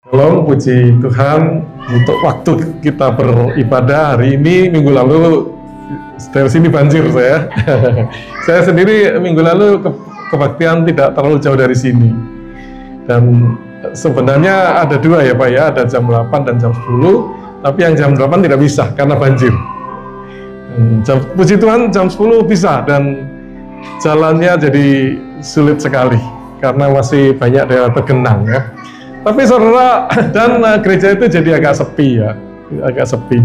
Shalom, puji Tuhan untuk waktu kita beribadah hari ini. Minggu lalu dari sini banjir saya. Saya sendiri minggu lalu kebaktian tidak terlalu jauh dari sini. Dan sebenarnya ada dua ya Pak ya, ada jam 8 dan jam 10. Tapi yang jam 8 tidak bisa karena banjir. Puji Tuhan jam 10 bisa dan jalannya jadi sulit sekali karena masih banyak daerah tergenang ya. Tapi saudara, dan gereja itu jadi agak sepi ya, agak sepi.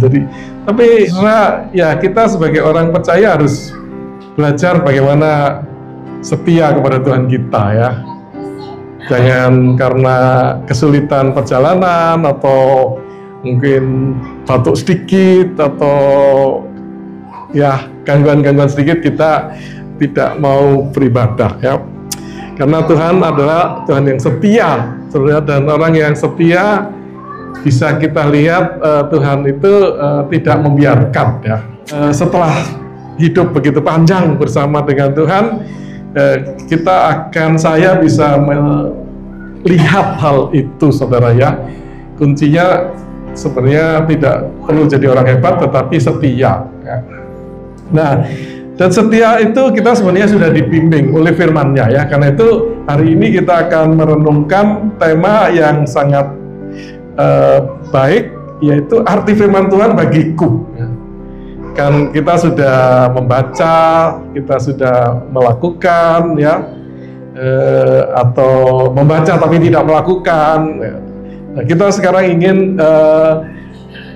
Tapi saudara, ya kita sebagai orang percaya harus belajar bagaimana setia kepada Tuhan kita ya. Jangan karena kesulitan perjalanan atau mungkin batuk sedikit atau ya gangguan-gangguan sedikit kita tidak mau beribadah ya. Karena Tuhan adalah Tuhan yang setia, saudara, dan orang yang setia bisa kita lihat Tuhan itu tidak membiarkan ya. Setelah hidup begitu panjang bersama dengan Tuhan, saya bisa melihat hal itu, saudara ya. Kuncinya sebenarnya tidak perlu jadi orang hebat, tetapi setia. Ya. Nah. Dan setia itu kita sebenarnya sudah dibimbing oleh firman-Nya ya. Karena itu hari ini kita akan merenungkan tema yang sangat baik, yaitu arti firman Tuhan bagiku. Kan kita sudah membaca, kita sudah melakukan ya, atau membaca tapi tidak melakukan. Nah, kita sekarang ingin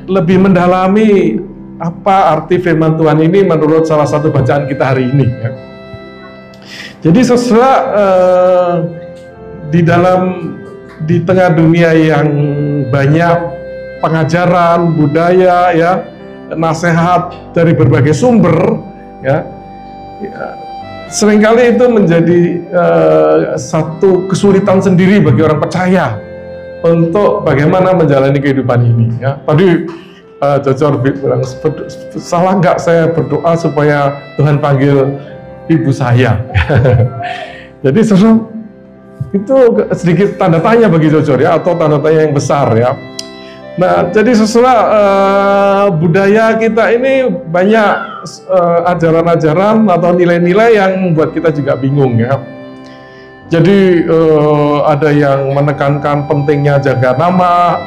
lebih mendalami apa arti firman Tuhan ini menurut salah satu bacaan kita hari ini ya. Jadi di tengah dunia yang banyak pengajaran budaya ya, nasihat dari berbagai sumber ya, seringkali itu menjadi satu kesulitan sendiri bagi orang percaya untuk bagaimana menjalani kehidupan ini ya. Tadi Jocor bilang, salah nggak saya berdoa supaya Tuhan panggil ibu saya? Jadi itu sedikit tanda tanya bagi Jocor ya, atau tanda tanya yang besar ya. Nah, jadi budaya kita ini banyak ajaran-ajaran atau nilai-nilai yang membuat kita juga bingung ya. Jadi ada yang menekankan pentingnya jaga nama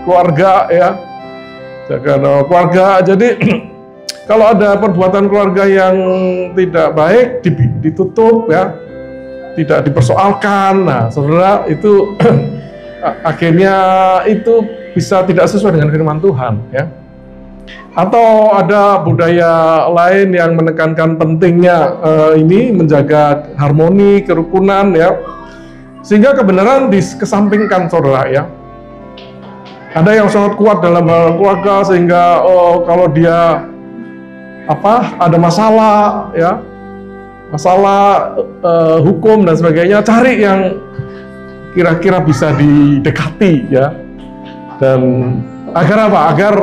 keluarga ya, jaga nama keluarga. Jadi kalau ada perbuatan keluarga yang tidak baik ditutup ya, tidak dipersoalkan. Nah, saudara, itu akhirnya itu bisa tidak sesuai dengan firman Tuhan ya. Atau ada budaya lain yang menekankan pentingnya ini menjaga harmoni, kerukunan ya, sehingga kebenaran dikesampingkan, saudara ya. Ada yang sangat kuat dalam hal keluarga sehingga kalau dia ada masalah ya, masalah hukum dan sebagainya, cari yang kira-kira bisa didekati ya, dan agar apa? Agar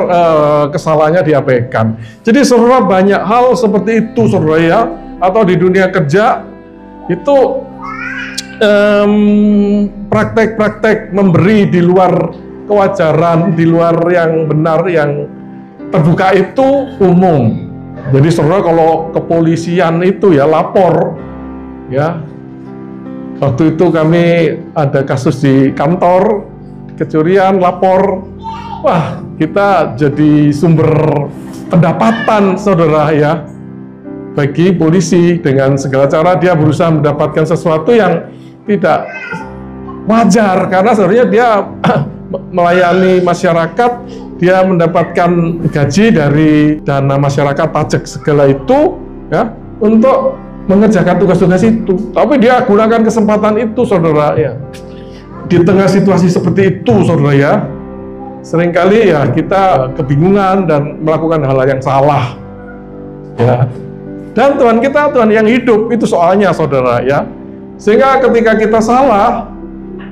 kesalahannya diabaikan. Jadi saudara, banyak hal seperti itu saudara ya. Atau di dunia kerja itu praktek-praktek memberi di luar kewajaran, di luar yang benar, yang terbuka itu umum. Jadi saudara, kalau kepolisian itu ya lapor ya. Waktu itu kami ada kasus di kantor, kecurian, lapor. Wah, kita jadi sumber pendapatan saudara ya, bagi polisi. Dengan segala cara dia berusaha mendapatkan sesuatu yang tidak wajar, karena sebenarnya dia melayani masyarakat, dia mendapatkan gaji dari dana masyarakat, pajak segala itu ya, untuk mengerjakan tugas-tugas itu. Tapi dia gunakan kesempatan itu saudara ya. Di tengah situasi seperti itu saudara ya, seringkali ya kita kebingungan dan melakukan hal yang salah ya. Dan Tuhan kita Tuhan yang hidup, itu soalnya saudara ya. Sehingga ketika kita salah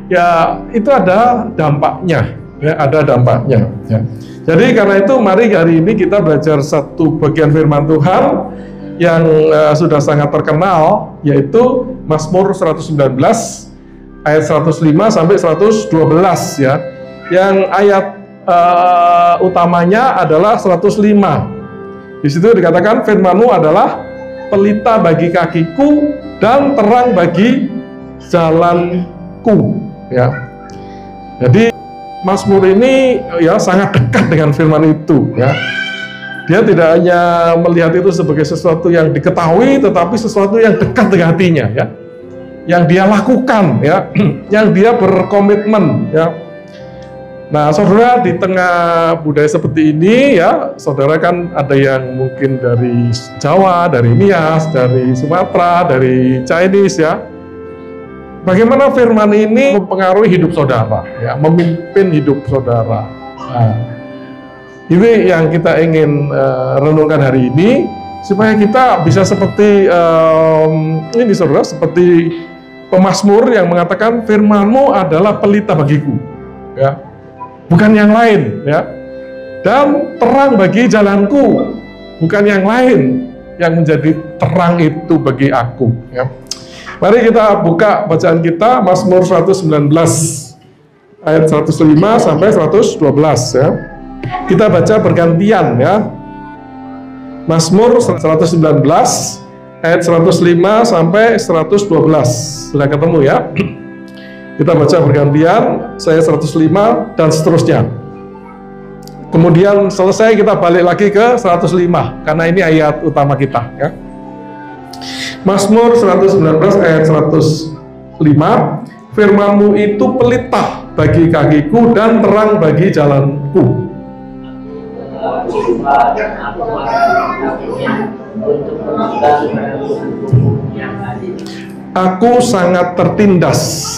ya, itu ada dampaknya ya, ada dampaknya ya. Jadi karena itu mari hari ini kita belajar satu bagian firman Tuhan yang sudah sangat terkenal, yaitu Mazmur 119 ayat 105 sampai 112 ya. Yang ayat utamanya adalah 105. Di situ dikatakan firman-Mu adalah pelita bagi kakiku dan terang bagi jalanku. Ya. Jadi Mazmur ini ya sangat dekat dengan firman itu. Ya. Dia tidak hanya melihat itu sebagai sesuatu yang diketahui, tetapi sesuatu yang dekat dengan hatinya. Ya. Yang dia lakukan, ya, yang dia berkomitmen. Ya. Nah, saudara, di tengah budaya seperti ini, ya, saudara kan ada yang mungkin dari Jawa, dari Nias, dari Sumatera, dari Chinese, ya. Bagaimana firman ini mempengaruhi hidup saudara, ya, memimpin hidup saudara. Nah, ini yang kita ingin renungkan hari ini, supaya kita bisa seperti ini, saudara, seperti pemazmur yang mengatakan firman-Mu adalah pelita bagiku, ya. Bukan yang lain, ya. Dan terang bagi jalanku, bukan yang lain yang menjadi terang itu bagi aku, ya. Mari kita buka bacaan kita, Mazmur 119 ayat 105 sampai 112, ya. Kita baca bergantian, ya. Mazmur 119 ayat 105 sampai 112. Sudah ketemu, ya? Kita baca bergantian, saya 105 dan seterusnya. Kemudian selesai kita balik lagi ke 105 karena ini ayat utama kita, ya. Mazmur 119 ayat 105, firman-Mu itu pelita bagi kakiku dan terang bagi jalanku. Aku sangat tertindas.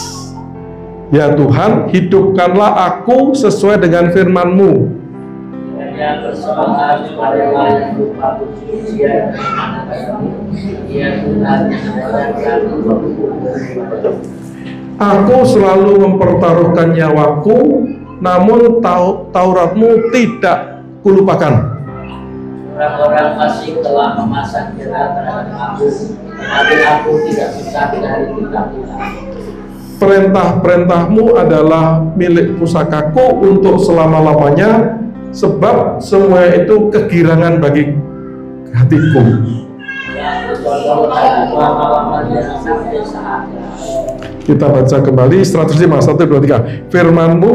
Ya Tuhan, hidupkanlah aku sesuai dengan firman-Mu. Aku selalu mempertaruhkan nyawaku, namun Taurat-Mu tidak kulupakan. Orang-orang fasik telah memasang jerat terhadap aku, tapi aku tidak bisa dari kitab-Mu. Perintah-perintah-Mu adalah milik pusakaku untuk selama-lamanya, sebab semua itu kegirangan bagi hatiku. Kita baca kembali 105, 1, 2, 3. Firman-Mu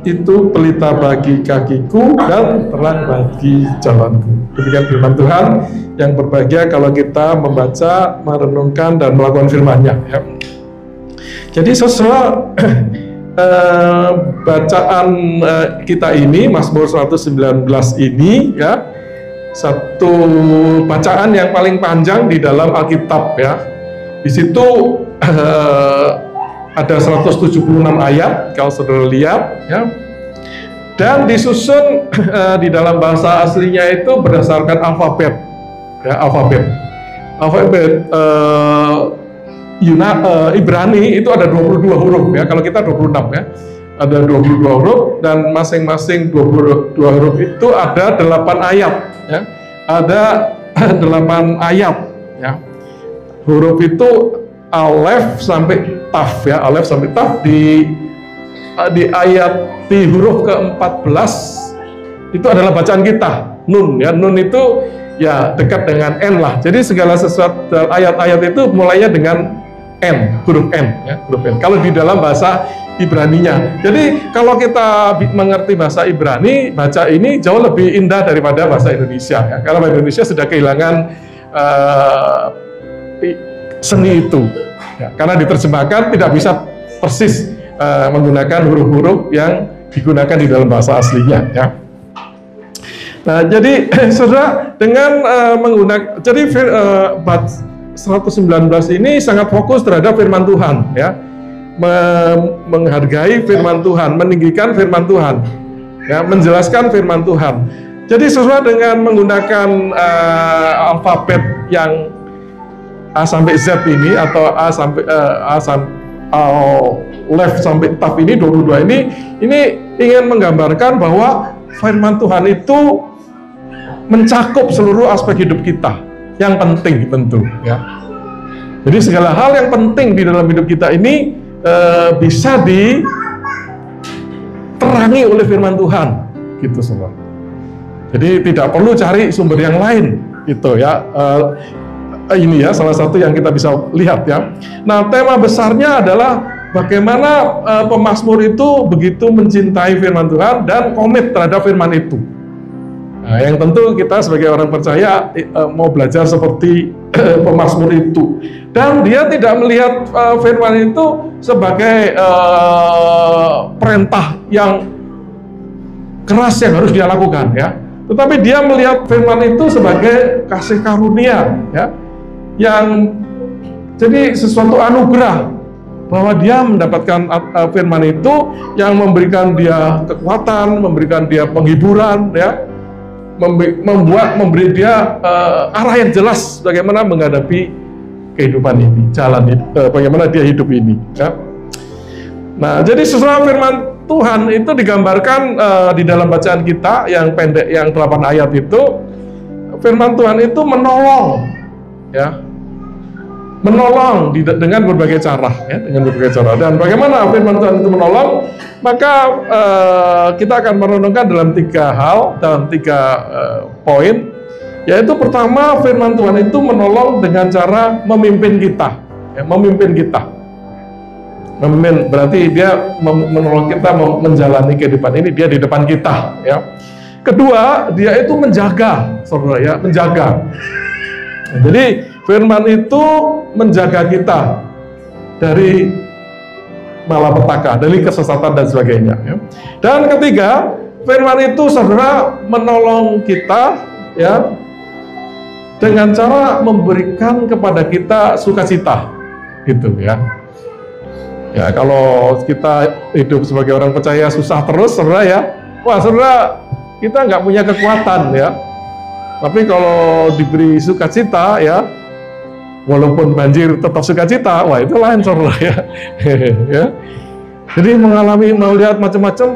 itu pelita bagi kakiku dan terang bagi jalanku. Demikian firman Tuhan yang berbahagia kalau kita membaca, merenungkan, dan melakukan firman-Nya, ya. Jadi sesuai bacaan kita ini, Mazmur 119 ini, ya, satu bacaan yang paling panjang di dalam Alkitab, ya. Di situ ada 176 ayat kalau saudara lihat, ya. Dan disusun di dalam bahasa aslinya itu berdasarkan alfabet, ya, alfabet Ibrani itu ada 22 huruf, ya. Kalau kita 26, ya. Ada 22 huruf dan masing-masing 22 huruf itu ada 8 ayat, ya. Ada 8 ayat, ya. Huruf itu alef sampai taf, ya. Alef sampai taf di ayat di huruf ke-14 itu adalah bacaan kita, nun, ya. Nun itu ya dekat dengan N lah. Jadi segala sesuatu ayat-ayat itu mulainya dengan N, huruf N, ya, huruf N. Kalau di dalam bahasa Ibraninya. Jadi kalau kita mengerti bahasa Ibrani, baca ini jauh lebih indah daripada bahasa Indonesia, ya. Karena bahasa Indonesia sudah kehilangan seni itu, ya. Karena diterjemahkan tidak bisa persis menggunakan huruf-huruf yang digunakan di dalam bahasa aslinya, ya. Nah, jadi saudara dengan menggunakan, jadi 119 ini sangat fokus terhadap firman Tuhan, ya, menghargai firman Tuhan, meninggikan firman Tuhan, ya, menjelaskan firman Tuhan. Jadi sesuai dengan menggunakan alfabet yang A sampai Z ini, atau left sampai taf ini, 22 ini ingin menggambarkan bahwa firman Tuhan itu mencakup seluruh aspek hidup kita yang penting tentu, ya. Jadi segala hal yang penting di dalam hidup kita ini bisa diterangi oleh firman Tuhan, gitu saudara. Jadi tidak perlu cari sumber yang lain, gitu ya. Ini ya salah satu yang kita bisa lihat ya. Nah, tema besarnya adalah bagaimana pemazmur itu begitu mencintai firman Tuhan dan komit terhadap firman itu. Nah, yang tentu kita sebagai orang percaya mau belajar seperti pemazmur itu, dan dia tidak melihat firman itu sebagai perintah yang keras yang harus dia lakukan ya, tetapi dia melihat firman itu sebagai kasih karunia ya, yang jadi sesuatu anugerah bahwa dia mendapatkan firman itu yang memberikan dia kekuatan, memberikan dia penghiburan ya, memberi dia arah yang jelas bagaimana menghadapi kehidupan ini, jalan bagaimana dia hidup ini ya. Nah, jadi sesuai firman Tuhan itu digambarkan di dalam bacaan kita yang pendek, yang 8 ayat itu, firman Tuhan itu menolong ya, menolong dengan berbagai cara ya, dengan berbagai cara. Dan bagaimana firman Tuhan itu menolong? Maka kita akan merenungkan dalam 3 hal, dalam 3 poin. Yaitu pertama, firman Tuhan itu menolong dengan cara memimpin kita ya, memimpin kita. Memimpin berarti dia menolong kita menjalani kehidupan ini, dia di depan kita ya. Kedua, dia itu menjaga, saudara ya, menjaga. Nah, jadi firman itu menjaga kita dari malapetaka, dari kesesatan dan sebagainya ya. Dan ketiga, firman itu saudara menolong kita ya dengan cara memberikan kepada kita sukacita gitu ya. Ya, kalau kita hidup sebagai orang percaya susah terus saudara ya, wah saudara, kita nggak punya kekuatan ya. Tapi kalau diberi sukacita ya, walaupun banjir tetap sukacita, wah itu lain saudara ya. Ya. Jadi melihat macam-macam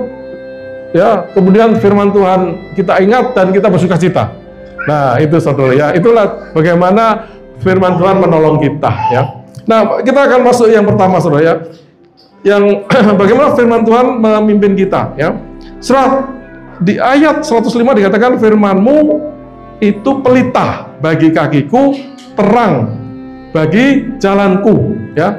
ya, kemudian firman Tuhan kita ingat dan kita bersukacita. Nah itu saudara ya, itulah bagaimana firman Tuhan menolong kita ya. Nah, kita akan masuk yang pertama saudara ya, yang bagaimana firman Tuhan memimpin kita ya. Di ayat 105 dikatakan, firman-Mu itu pelita bagi kakiku, terang bagi jalanku ya.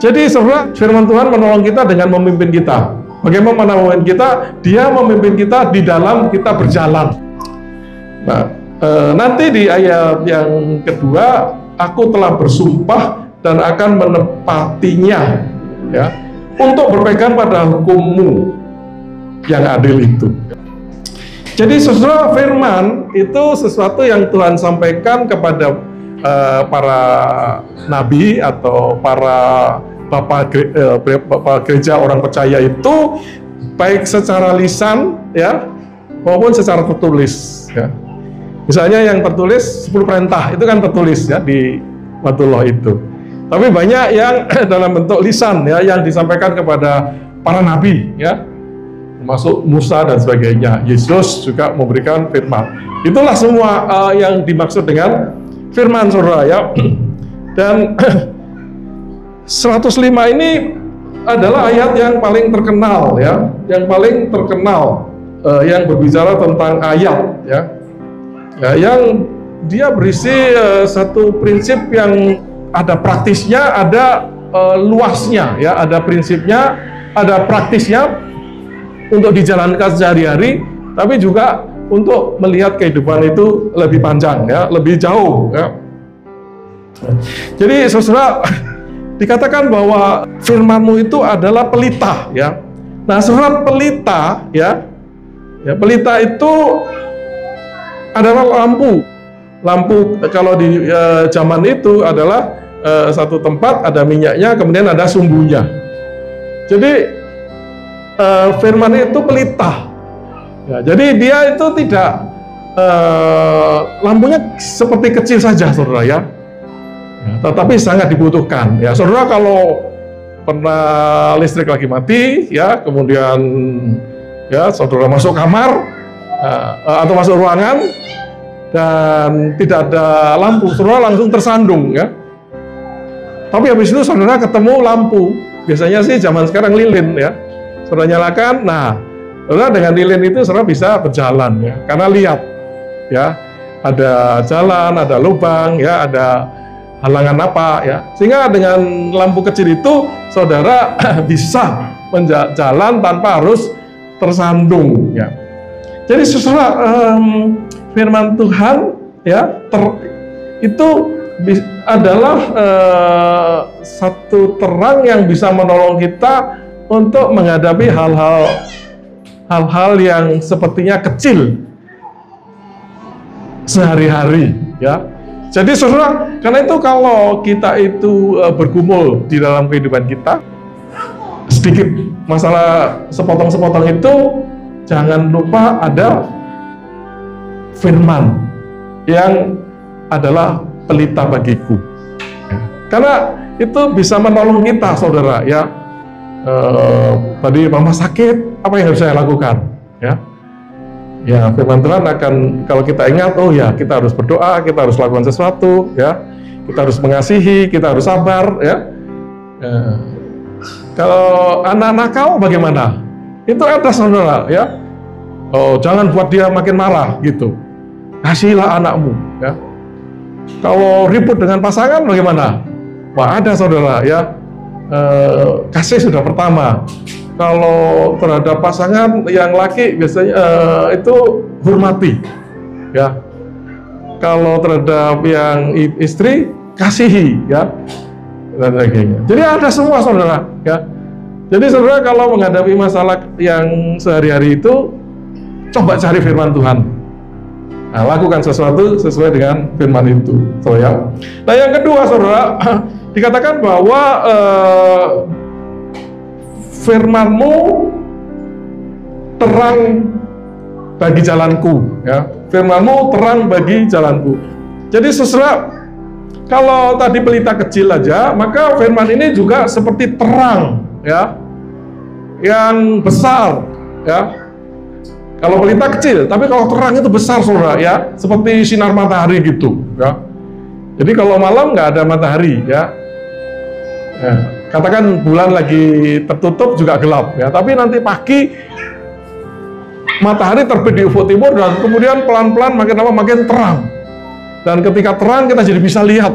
Jadi saudara, firman Tuhan menolong kita dengan memimpin kita. Bagaimana memimpin kita? Dia memimpin kita di dalam kita berjalan. Nah, nanti di ayat yang kedua, aku telah bersumpah dan akan menepatinya ya, untuk berpegang pada hukum-Mu yang adil itu. Jadi saudara, firman itu sesuatu yang Tuhan sampaikan kepada para nabi atau para bapak gereja orang percaya itu, baik secara lisan ya maupun secara tertulis ya. Misalnya yang tertulis 10 perintah itu kan tertulis ya di Matullah itu. Tapi banyak yang dalam bentuk lisan ya, yang disampaikan kepada para nabi ya, termasuk Musa dan sebagainya. Yesus juga memberikan firman. Itulah semua yang dimaksud dengan firman saudara ya. Dan 105 ini adalah ayat yang paling terkenal ya, yang paling terkenal yang berbicara tentang ayat ya, yang dia berisi satu prinsip yang ada praktisnya, ada luasnya ya, ada prinsipnya, ada praktisnya untuk dijalankan sehari-hari, tapi juga untuk melihat kehidupan itu lebih panjang ya, lebih jauh ya. Jadi saudara, dikatakan bahwa firman-Mu itu adalah pelita ya. Nah, saudara, pelita ya, pelita itu adalah lampu. Lampu kalau di zaman itu adalah satu tempat ada minyaknya, kemudian ada sumbunya. Jadi firman itu pelita. Ya, jadi dia itu tidak lampunya seperti kecil saja, saudara ya. Tetapi sangat dibutuhkan. Ya, saudara, kalau pernah listrik lagi mati, ya, kemudian ya saudara masuk kamar atau masuk ruangan dan tidak ada lampu, saudara langsung tersandung ya. Tapi habis itu saudara ketemu lampu, biasanya sih zaman sekarang lilin ya. saudara nyalakan. Nah, saudara dengan lilin itu saudara bisa berjalan ya, karena lihat ya, ada jalan, ada lubang ya, ada halangan apa ya, sehingga dengan lampu kecil itu saudara bisa jalan tanpa harus tersandung ya. Jadi saudara, firman Tuhan ya itu adalah satu terang yang bisa menolong kita untuk menghadapi hal-hal yang sepertinya kecil sehari-hari ya. Jadi saudara, karena itu kalau kita itu bergumul di dalam kehidupan kita, sedikit masalah sepotong-sepotong itu, jangan lupa ada firman yang adalah pelita bagiku. Karena itu bisa menolong kita, saudara ya. Tadi mama sakit, apa yang harus saya lakukan? Ya, firman Tuhan akan, kalau kita ingat, oh ya, kita harus berdoa, kita harus lakukan sesuatu, ya, kita harus mengasihi, kita harus sabar, ya. Kalau anak-anak kau bagaimana? Itu ada, saudara, ya. Oh, jangan buat dia makin marah, gitu. Kasihilah anakmu, ya. Kalau ribut dengan pasangan bagaimana? Wah, ada, saudara, ya. Kasih sudah pertama. Kalau terhadap pasangan yang laki biasanya itu hormati, ya. Kalau terhadap yang istri kasihi, ya, dan sebagainya. Jadi ada semua, saudara, ya. Jadi saudara kalau menghadapi masalah yang sehari-hari itu, coba cari firman Tuhan. Nah, lakukan sesuatu sesuai dengan firman itu, saudara. Nah, yang kedua, saudara, dikatakan bahwa firman-Mu terang bagi jalanku, ya. Firman-Mu terang bagi jalanku. Jadi saudara, kalau tadi pelita kecil aja, maka firman ini juga seperti terang, ya, yang besar, ya. Kalau pelita kecil, tapi kalau terang itu besar, saudara, ya, seperti sinar matahari gitu, ya. Jadi kalau malam nggak ada matahari, ya. Katakan bulan lagi tertutup juga gelap, ya. Tapi nanti pagi matahari terbit di ufuk timur dan kemudian pelan-pelan makin lama makin terang. Dan ketika terang kita jadi bisa lihat,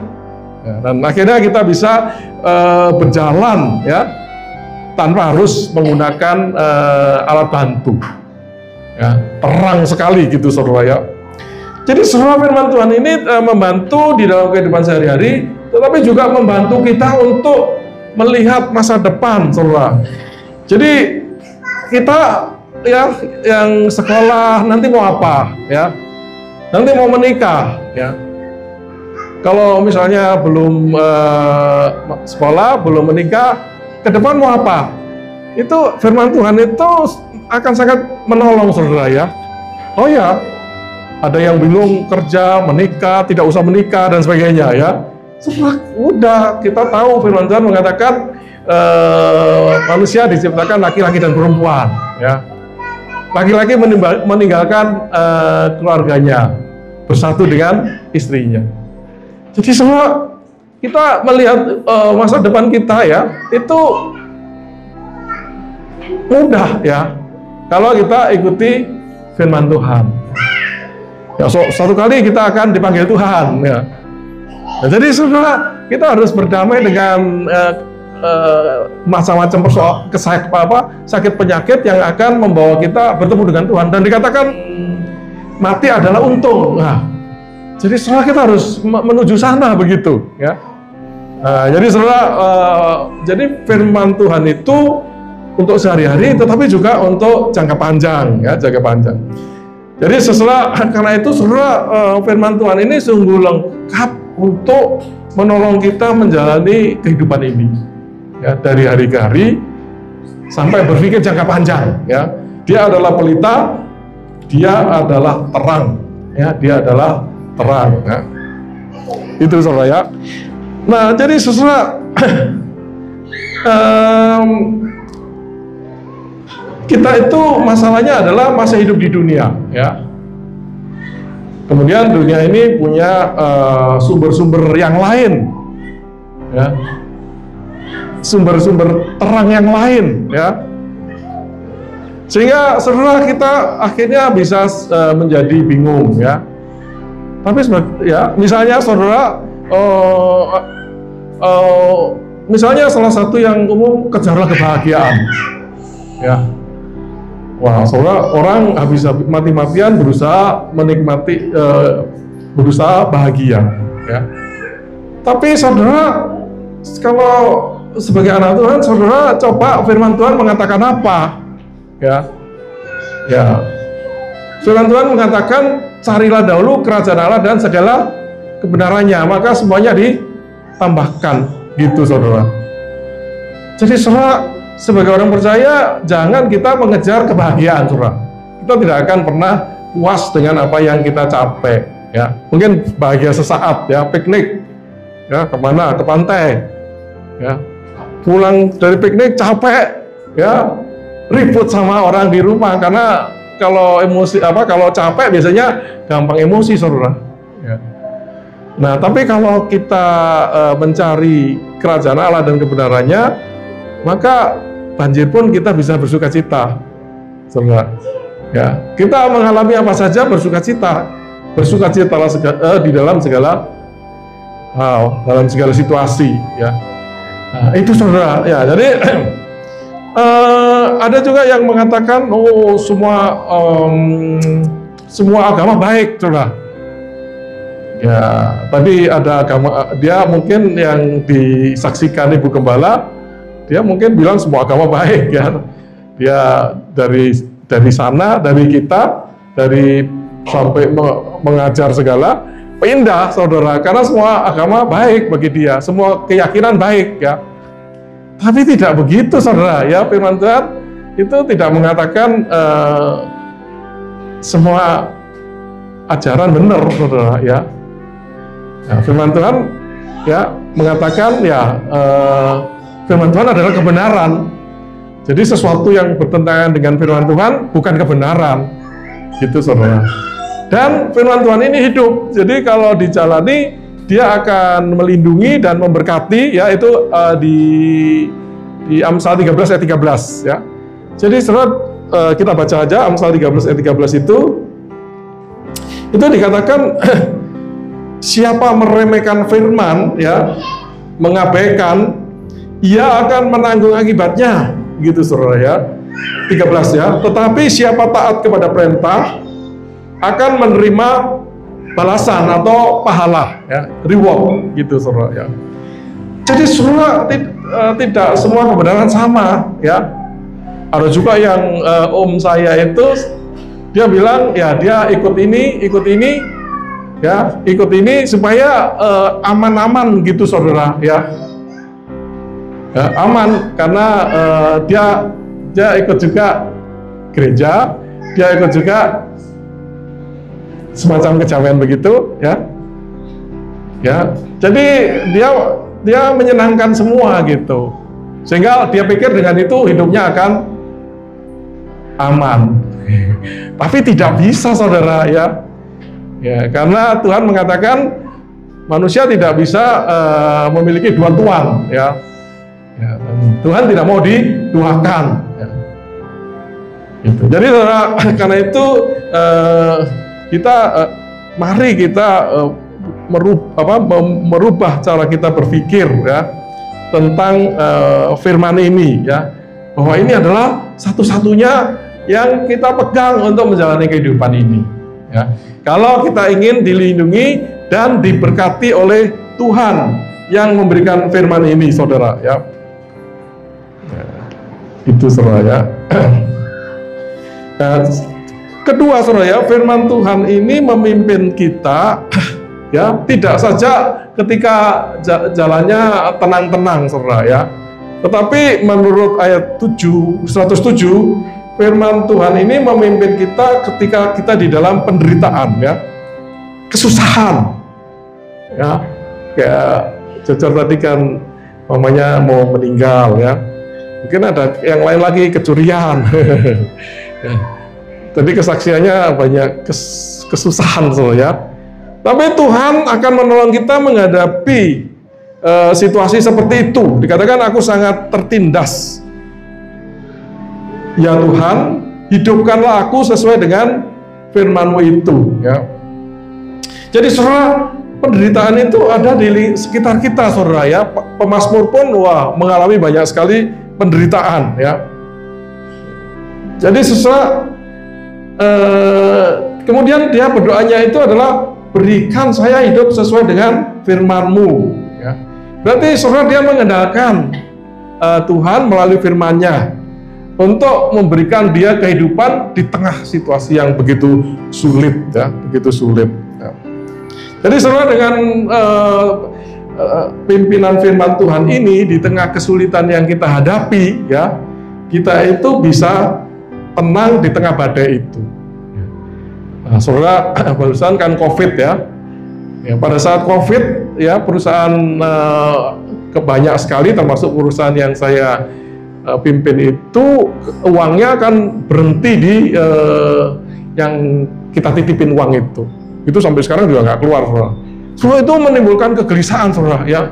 ya, dan akhirnya kita bisa berjalan, ya, tanpa harus menggunakan alat bantu. Ya, terang sekali gitu, saudara, ya. Jadi saudara, firman Tuhan ini membantu di dalam kehidupan sehari-hari, tetapi juga membantu kita untuk melihat masa depan, saudara. Jadi kita, ya, yang sekolah nanti mau apa, ya, nanti mau menikah, ya. Kalau misalnya belum sekolah, belum menikah, ke depan mau apa? Itu firman Tuhan itu akan sangat menolong, saudara, ya. Oh ya, ada yang bingung kerja, menikah, tidak usah menikah dan sebagainya, ya. Udah, kita tahu firman Tuhan mengatakan manusia diciptakan laki-laki dan perempuan, ya. Laki-laki meninggalkan keluarganya, bersatu dengan istrinya. Jadi semua kita melihat masa depan kita, ya, itu mudah, ya, kalau kita ikuti firman Tuhan. Ya, suatu kali kita akan dipanggil Tuhan, ya. Nah, jadi saudara, kita harus berdamai dengan macam-macam sakit penyakit yang akan membawa kita bertemu dengan Tuhan. Dan dikatakan mati adalah untung. Nah, jadi saudara, kita harus menuju sana begitu, ya. Nah, jadi saudara, jadi firman Tuhan itu untuk sehari-hari, tetapi juga untuk jangka panjang, ya, jangka panjang. Jadi saudara, karena itu saudara, firman Tuhan ini sungguh lengkap untuk menolong kita menjalani kehidupan ini, ya, dari hari ke hari sampai berpikir jangka panjang, ya. Dia adalah pelita, dia adalah terang, ya, dia adalah terang, ya. Itu, saudara, ya. Nah, jadi saudara, kita itu masalahnya adalah masih hidup di dunia, ya. Kemudian dunia ini punya sumber-sumber yang lain, ya, sumber-sumber terang yang lain, ya. Sehingga saudara kita akhirnya bisa menjadi bingung ya. Tapi ya misalnya saudara, misalnya salah satu yang umum, kejarlah kebahagiaan. Ya, wah saudara, orang habis mati-matian berusaha menikmati, berusaha bahagia. Ya, tapi saudara, kalau sebagai anak Tuhan, saudara coba firman Tuhan mengatakan apa? Ya, firman Tuhan mengatakan, carilah dahulu kerajaan Allah dan segala kebenarannya, maka semuanya ditambahkan, gitu saudara. Jadi saudara, sebagai orang percaya, jangan kita mengejar kebahagiaan saudara. Kita tidak akan pernah puas dengan apa yang kita capai. Ya, mungkin bahagia sesaat, ya, piknik, ya, kemana, ke pantai, ya, pulang dari piknik capek, ya, ribut sama orang di rumah, karena kalau emosi kalau capek biasanya gampang emosi saudara. Ya. Nah, tapi kalau kita mencari kerajaan Allah dan kebenarannya, maka banjir pun kita bisa bersuka cita, saudara. Ya, kita mengalami apa saja bersuka cita di dalam segala hal, dalam segala situasi. Ya, nah, itu saudara. Ya, jadi ada juga yang mengatakan, oh semua agama baik, saudara. Ya, tadi ada agama, dia mungkin yang disaksikan Ibu Gembala, dia mungkin bilang semua agama baik, ya. Dia dari sana, dari kita, dari sampai mengajar segala, pindah, saudara, karena semua agama baik bagi dia, semua keyakinan baik, ya. Tapi tidak begitu, saudara. Ya, firman Tuhan itu tidak mengatakan semua ajaran benar, saudara. Ya, nah, firman Tuhan ya mengatakan ya firman Tuhan adalah kebenaran. Jadi sesuatu yang bertentangan dengan firman Tuhan bukan kebenaran, gitu, saudara. Dan firman Tuhan ini hidup. Jadi kalau dijalani, dia akan melindungi dan memberkati, ya, itu di Amsal 13 ayat 13, ya. Jadi saudara, kita baca aja Amsal 13 ayat 13 itu dikatakan siapa meremehkan firman, ya, mengabaikan, ia akan menanggung akibatnya, gitu saudara, ya. 13, ya. Tetapi siapa taat kepada perintah akan menerima balasan atau pahala, ya, reward, gitu saudara, ya. Jadi saudara, tidak semua kebenaran sama, ya. Ada juga yang om saya itu, dia bilang ya dia ikut ini, ya, ikut ini supaya aman-aman, gitu saudara, ya. Ya, aman karena dia ikut juga gereja, dia ikut juga semacam kejawen begitu, ya. Ya, jadi dia menyenangkan semua, gitu. Sehingga dia pikir dengan itu hidupnya akan aman. Tapi tidak bisa, saudara, ya. Ya, karena Tuhan mengatakan manusia tidak bisa memiliki dua tuan, ya. Ya, Tuhan tidak mau diduakan, ya. Gitu. Jadi saudara, karena itu mari kita merubah cara kita berpikir, ya, tentang firman ini, ya, bahwa ini adalah satu-satunya yang kita pegang untuk menjalani kehidupan ini, ya. Kalau kita ingin dilindungi dan diberkati oleh Tuhan yang memberikan firman ini, saudara, ya. Itu, saudara, ya. Nah, kedua, saudara, ya, firman Tuhan ini memimpin kita, ya, tidak saja ketika jalannya tenang-tenang, saudara, ya. Tetapi menurut ayat 107, firman Tuhan ini memimpin kita ketika kita di dalam penderitaan, ya, kesusahan, ya. Kayak Jojor tadi kan mamanya mau meninggal, ya. Mungkin ada yang lain lagi, kecurian. Tadi kesaksiannya banyak kesusahan, saudara, ya. Tapi Tuhan akan menolong kita menghadapi situasi seperti itu. Dikatakan aku sangat tertindas. Ya Tuhan, hidupkanlah aku sesuai dengan firman-Mu itu, ya. Jadi saudara, penderitaan itu ada di sekitar kita, saudara, ya. Pemazmur pun mengalami banyak sekali penderitaan, ya. Jadi saudara, kemudian dia berdoanya itu adalah berikan saya hidup sesuai dengan firman-Mu, ya. Berarti saudara, dia mengandalkan Tuhan melalui firman-Nya untuk memberikan dia kehidupan di tengah situasi yang begitu sulit, ya, begitu sulit, ya. Jadi saudara, dengan pimpinan firman Tuhan ini di tengah kesulitan yang kita hadapi, ya, kita itu bisa tenang di tengah badai itu. Nah, saudara, barusan kan COVID, ya. Ya, pada saat COVID, ya, perusahaan banyak sekali, termasuk perusahaan yang saya pimpin itu, uangnya akan berhenti di yang kita titipin uang itu. Itu sampai sekarang juga nggak keluar, saudara. Semua itu menimbulkan kegelisahan, saudara, ya.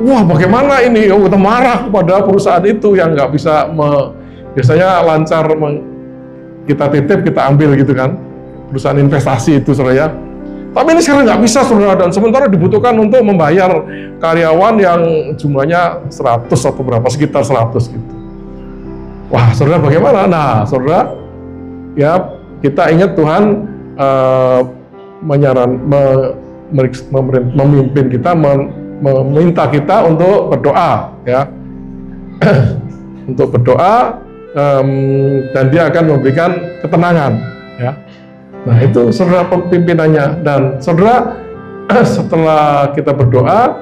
Wah, bagaimana ini? Kita marah kepada perusahaan itu yang nggak bisa biasanya lancar kita titip, kita ambil gitu kan. Perusahaan investasi itu, saudara, ya. Tapi ini sekarang nggak bisa, saudara, dan sementara dibutuhkan untuk membayar karyawan yang jumlahnya 100 atau berapa, sekitar 100 gitu. Wah, saudara, bagaimana? Nah, saudara, ya, kita ingat Tuhan memimpin kita, meminta kita untuk berdoa, ya. Untuk berdoa, dan dia akan memberikan ketenangan, ya. Nah, itu saudara pimpinannya. Dan saudara, setelah kita berdoa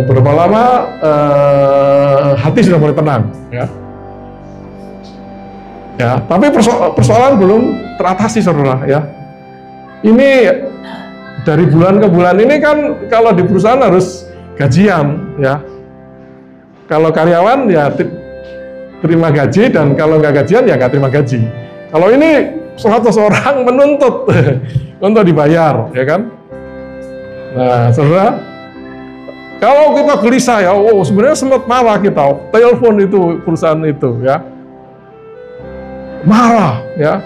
berapa lama, hati sudah mulai tenang, ya. Ya, tapi persoalan belum teratasi, saudara, ya. Ini dari bulan ke bulan ini kan, kalau di perusahaan harus gajian, ya. Kalau karyawan ya terima gaji, dan kalau nggak gajian ya nggak terima gaji. Kalau ini 100 orang menuntut untuk dibayar, ya kan? Nah, saudara, kalau kita gelisah, ya, sebenarnya sempat marah kita, telepon itu perusahaan itu, ya, marah, ya.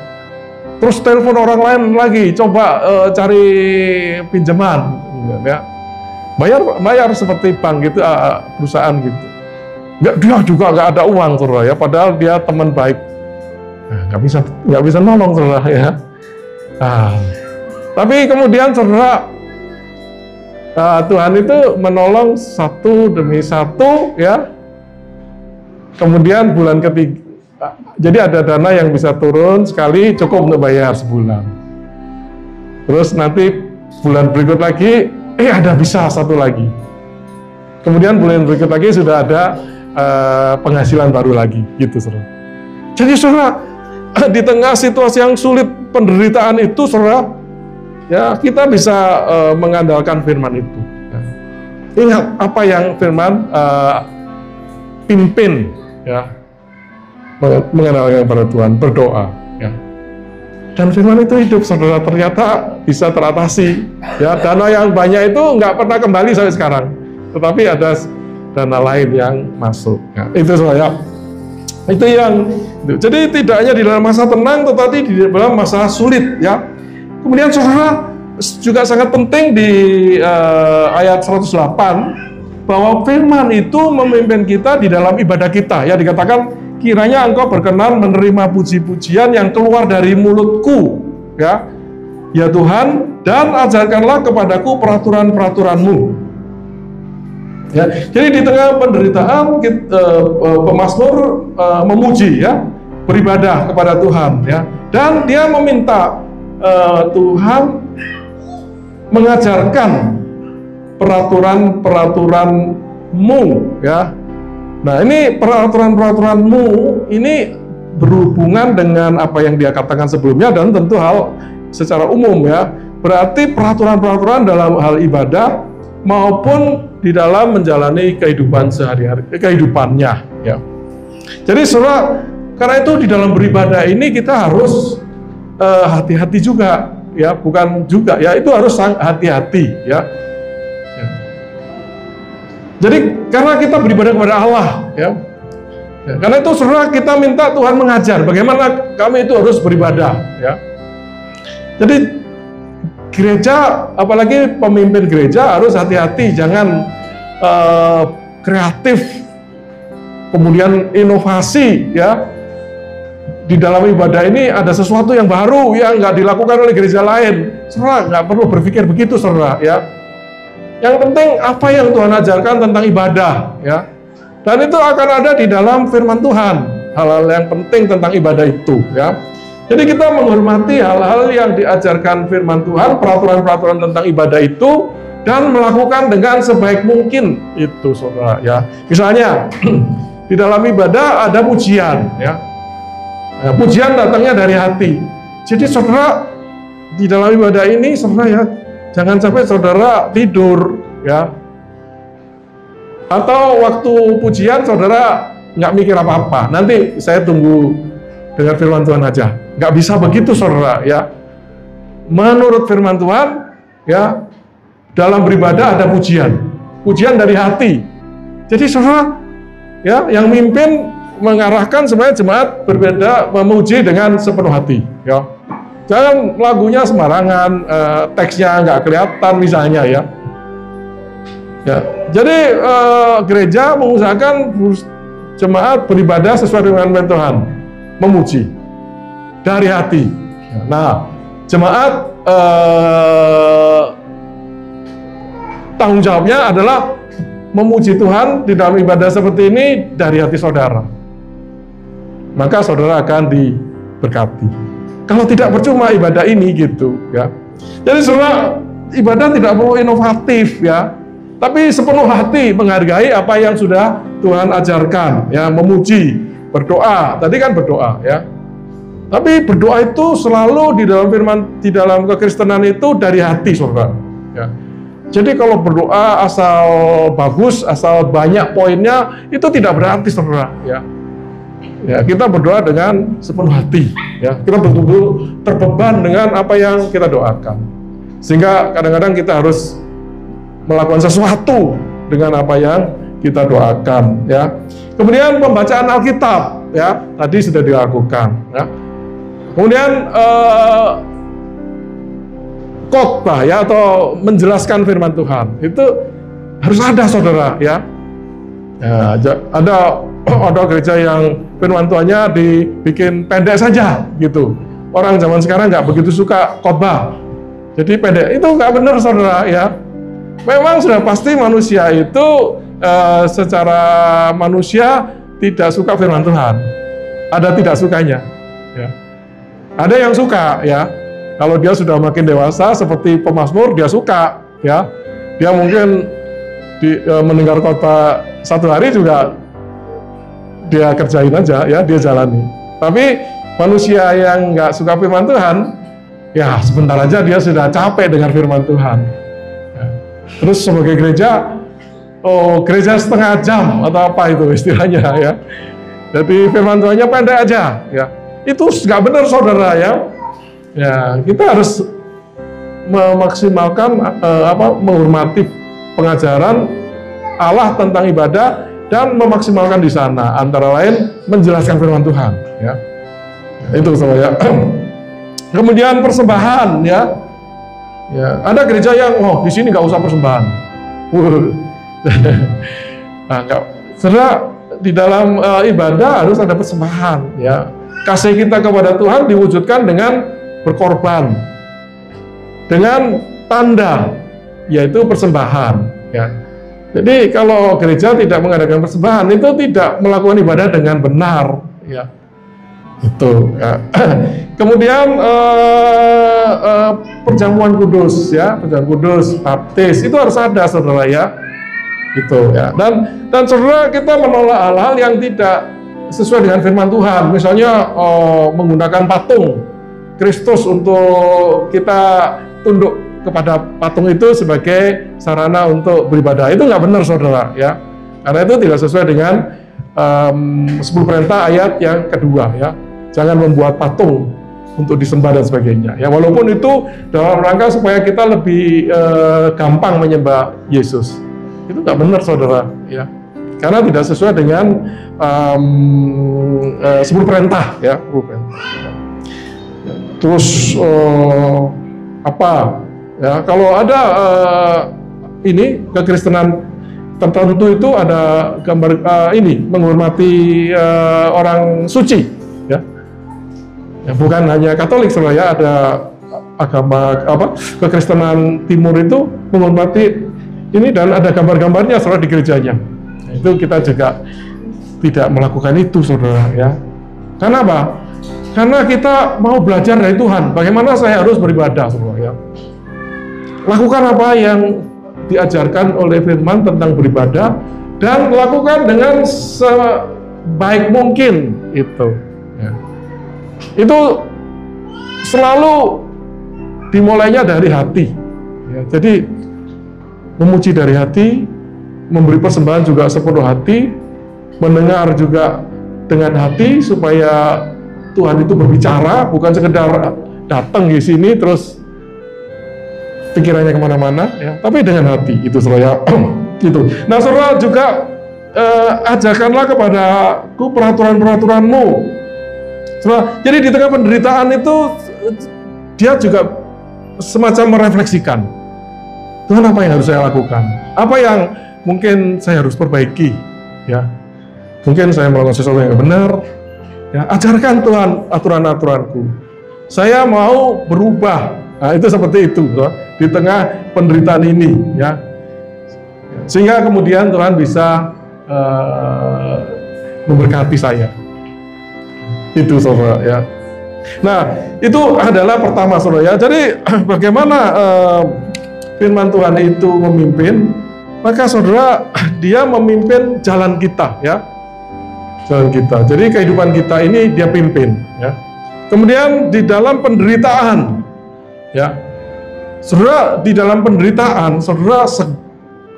Terus telepon orang lain lagi, coba cari pinjaman, ya. Bayar seperti bank gitu, perusahaan gitu. Dia juga nggak ada uang, saudara, ya. Padahal dia teman baik, nggak bisa nolong, saudara, ya. Tapi kemudian, saudara, Tuhan itu menolong satu demi satu, ya. Kemudian bulan ketiga. Jadi ada dana yang bisa turun sekali, cukup untuk bayar sebulan. Terus nanti bulan berikut lagi, ada bisa satu lagi. Kemudian bulan berikut lagi sudah ada penghasilan baru lagi, gitu, saudara. Jadi, saudara, di tengah situasi yang sulit, penderitaan itu, saudara, ya, kita bisa mengandalkan firman itu. Ya. Ingat apa yang firman pimpin, ya. Mengandalkan kepada Tuhan, berdoa, ya. Dan firman itu hidup, saudara, ternyata bisa teratasi, ya. Dana yang banyak itu nggak pernah kembali sampai sekarang, tetapi ada dana lain yang masuk, ya. Itu, saudara, itu yang jadi tidak hanya di dalam masa tenang, tetapi di dalam masa sulit, ya. Kemudian, saudara, juga sangat penting di ayat 108 bahwa firman itu memimpin kita di dalam ibadah kita, ya. Dikatakan, kiranya engkau berkenan menerima puji-pujian yang keluar dari mulutku, ya, ya Tuhan, dan ajarkanlah kepadaku peraturan-peraturan-Mu. Ya, jadi di tengah penderitaan, pemazmur memuji, ya, beribadah kepada Tuhan, ya, dan dia meminta Tuhan mengajarkan peraturan-peraturan-Mu, ya. Nah, ini peraturan-peraturan-Mu ini berhubungan dengan apa yang dia katakan sebelumnya, dan tentu hal secara umum, ya. Berarti peraturan-peraturan dalam hal ibadah maupun di dalam menjalani kehidupan sehari-hari, kehidupannya, ya. Jadi, saudara, karena itu di dalam beribadah ini kita harus hati-hati juga, ya, bukan juga, ya, itu harus hati-hati, ya. Jadi karena kita beribadah kepada Allah, ya, Ya, karena itu saudara, kita minta Tuhan mengajar bagaimana kami itu harus beribadah. Ya. Jadi gereja, apalagi pemimpin gereja harus hati-hati, jangan kreatif, kemudian inovasi. Ya, di dalam ibadah ini ada sesuatu yang baru yang nggak dilakukan oleh gereja lain. Saudara nggak perlu berpikir begitu, saudara. Ya, yang penting apa yang Tuhan ajarkan tentang ibadah. Ya. Dan itu akan ada di dalam firman Tuhan, hal-hal yang penting tentang ibadah itu, ya. Jadi kita menghormati hal-hal yang diajarkan firman Tuhan, peraturan-peraturan tentang ibadah itu, dan melakukan dengan sebaik mungkin itu, saudara, ya. Misalnya di dalam ibadah ada pujian, ya. Nah, pujian datangnya dari hati. Jadi saudara, di dalam ibadah ini, saudara, ya, jangan sampai saudara tidur, ya. Atau waktu pujian saudara nggak mikir apa-apa, nanti saya tunggu dengar firman Tuhan aja. Nggak bisa begitu, saudara, ya. Menurut firman Tuhan, ya, dalam beribadah ada pujian dari hati. Jadi saudara, ya, yang mimpin mengarahkan sebenarnya jemaat berbeda memuji dengan sepenuh hati, ya. Jangan lagunya sembarangan, teksnya nggak kelihatan misalnya, ya. Ya, jadi gereja mengusahakan jemaat beribadah sesuai dengan firman Tuhan, memuji dari hati. Nah, jemaat tanggung jawabnya adalah memuji Tuhan di dalam ibadah seperti ini dari hati saudara. Maka saudara akan diberkati. Kalau tidak percuma ibadah ini, gitu, ya. Jadi saudara, ibadah tidak perlu inovatif, ya. Tapi sepenuh hati menghargai apa yang sudah Tuhan ajarkan, ya, memuji, berdoa. Tadi kan berdoa, ya. Tapi berdoa itu selalu di dalam kekristenan itu dari hati, saudara. Ya. Jadi kalau berdoa asal bagus, asal banyak poinnya, itu tidak berarti, saudara. Ya. Ya, kita berdoa dengan sepenuh hati. Ya. Kita betul-betul terbeban dengan apa yang kita doakan. Sehingga kadang-kadang kita harus melakukan sesuatu dengan apa yang kita doakan, ya. Kemudian pembacaan Alkitab, ya, tadi sudah dilakukan, ya. Kemudian khotbah, ya, atau menjelaskan firman Tuhan itu harus ada, saudara, ya. Ya, ada gereja yang firman Tuhannya dibikin pendek saja, gitu. Orang zaman sekarang nggak begitu suka khotbah, jadi pendek. Itu nggak benar, saudara, ya. Memang sudah pasti manusia itu secara manusia tidak suka firman Tuhan. Ada tidak sukanya, ya. Ada yang suka, ya. Kalau dia sudah makin dewasa seperti pemazmur, dia suka, ya. Dia mungkin mendengar khotbah satu hari juga dia kerjain aja, ya, dia jalani. Tapi manusia yang nggak suka firman Tuhan, ya sebentar aja dia sudah capek dengan firman Tuhan. Terus sebagai gereja, gereja setengah jam atau apa itu istilahnya, ya. Jadi firman Tuhannya pendek aja, ya. Itu nggak benar, saudara, ya. Ya, kita harus memaksimalkan menghormati pengajaran Allah tentang ibadah dan memaksimalkan di sana, antara lain menjelaskan firman Tuhan, ya. Itu, saudara. Kemudian persembahan, ya. Ya, ada gereja yang di sini nggak usah persembahan. Nah, saudara, di dalam ibadah harus ada persembahan, ya. Kasih kita kepada Tuhan diwujudkan dengan berkorban, dengan tanda, yaitu persembahan, ya. Jadi kalau gereja tidak mengadakan persembahan, itu tidak melakukan ibadah dengan benar, ya. Itu, ya. Kemudian perjamuan kudus, ya, perjamuan kudus, baptis itu harus ada, saudara, ya. Gitu, ya. Dan saudara, kita menolak hal-hal yang tidak sesuai dengan firman Tuhan. Misalnya menggunakan patung Kristus untuk kita tunduk kepada patung itu sebagai sarana untuk beribadah. Itu nggak benar, saudara, ya. Karena itu tidak sesuai dengan 10 perintah ayat yang kedua, ya. Jangan membuat patung untuk disembah dan sebagainya. Ya, walaupun itu dalam rangka supaya kita lebih gampang menyembah Yesus. Itu nggak benar, saudara, ya. karena tidak sesuai dengan 10 perintah ya, 10 perintah. Terus apa ya, kalau ada ini kekristenan tertentu itu ada gambar ini menghormati orang suci ya. Ya, bukan hanya Katolik saudara ya, ada agama apa kekristenan timur itu menghormati ini dan ada gambar-gambarnya saudara di gerejanya. Itu kita juga tidak melakukan itu saudara ya. Karena apa? Karena kita mau belajar dari Tuhan, bagaimana saya harus beribadah saudara ya. Lakukan apa yang diajarkan oleh firman tentang beribadah dan lakukan dengan sebaik mungkin itu ya. Itu selalu dimulainya dari hati ya. Jadi memuji dari hati, memberi persembahan juga sepenuh hati, mendengar juga dengan hati supaya Tuhan itu berbicara, bukan sekedar datang di sini terus pikirannya kemana-mana ya, tapi dengan hati itu saudara gitu. Nah saudara juga ajarkanlah kepadaku peraturan-peraturanmu saudara. Jadi di tengah penderitaan itu dia juga semacam merefleksikan, Tuhan apa yang harus saya lakukan, apa yang mungkin saya harus perbaiki ya, mungkin saya melakukan sesuatu yang benar ya, ajarkan Tuhan aturan-aturanku, saya mau berubah. Nah, itu seperti itu di tengah penderitaan ini ya, sehingga kemudian Tuhan bisa memberkati saya. Itu saudara ya. Nah itu adalah pertama saudara ya. Jadi bagaimana firman Tuhan itu memimpin, maka saudara dia memimpin jalan kita ya, jalan kita. Jadi kehidupan kita ini dia pimpin ya. Kemudian di dalam penderitaan ya, saudara di dalam penderitaan, saudara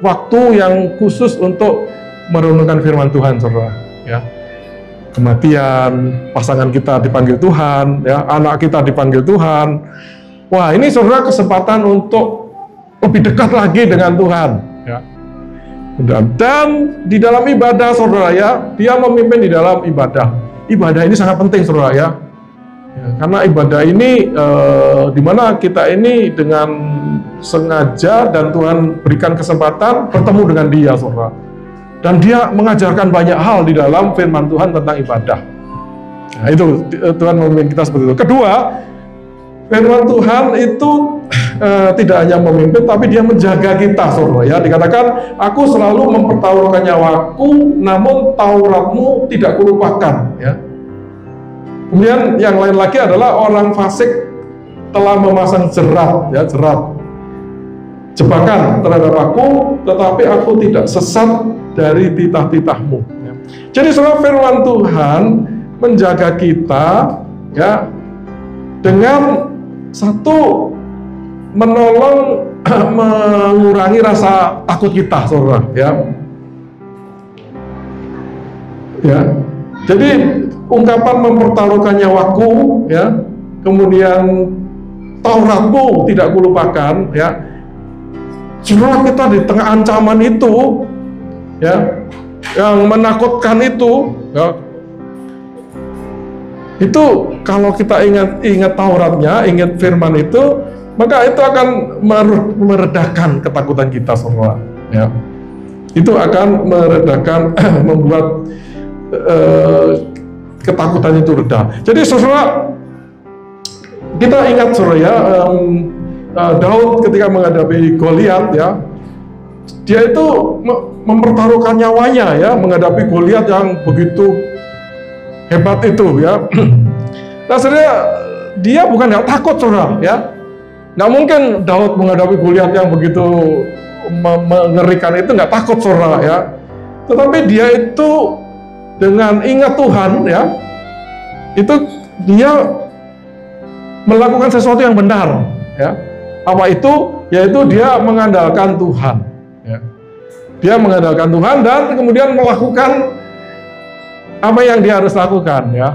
waktu yang khusus untuk merenungkan firman Tuhan, saudara. Ya, kematian, pasangan kita dipanggil Tuhan, ya, anak kita dipanggil Tuhan. Wah, ini saudara kesempatan untuk lebih dekat lagi dengan Tuhan. Ya. Dan di dalam ibadah, saudara ya, dia memimpin di dalam ibadah. Ibadah ini sangat penting, saudara ya. Karena ibadah ini dimana kita ini dengan sengaja dan Tuhan berikan kesempatan bertemu dengan dia saudara, dan dia mengajarkan banyak hal di dalam firman Tuhan tentang ibadah. Nah, itu Tuhan memimpin kita seperti itu. Kedua, firman Tuhan itu tidak hanya memimpin tapi dia menjaga kita saudara ya. Dikatakan aku selalu mempertaruhkan nyawaku namun Tauratmu tidak kulupakan ya. Kemudian yang lain lagi adalah orang fasik telah memasang jerat, ya jebakan terhadap aku, tetapi aku tidak sesat dari titah-titahmu. Ya. Jadi saudara firman Tuhan menjaga kita, ya, dengan satu menolong mengurangi rasa takut kita, saudara. Ya. Jadi ungkapan mempertaruhkan nyawaku, ya, kemudian Tauratmu tidak kulupakan, ya. Saudara kita di tengah ancaman itu, ya, yang menakutkan itu, ya, itu kalau kita ingat Tauratnya, ingat firman itu, maka itu akan meredakan ketakutan kita semua, ya. Itu akan meredakan, membuat ketakutan itu reda. Jadi saudara, kita ingat saudara ya, Daud ketika menghadapi Goliat ya, dia itu mempertaruhkan nyawanya ya, menghadapi Goliat yang begitu hebat itu ya. Nah saudara, dia bukan nggak takut saudara ya, nggak mungkin Daud menghadapi Goliat yang begitu mengerikan itu nggak takut saudara ya. Tetapi dia itu dengan ingat Tuhan ya, itu dia melakukan sesuatu yang benar ya. Apa itu? Yaitu dia mengandalkan Tuhan ya. Dia mengandalkan Tuhan dan kemudian melakukan apa yang dia harus lakukan ya,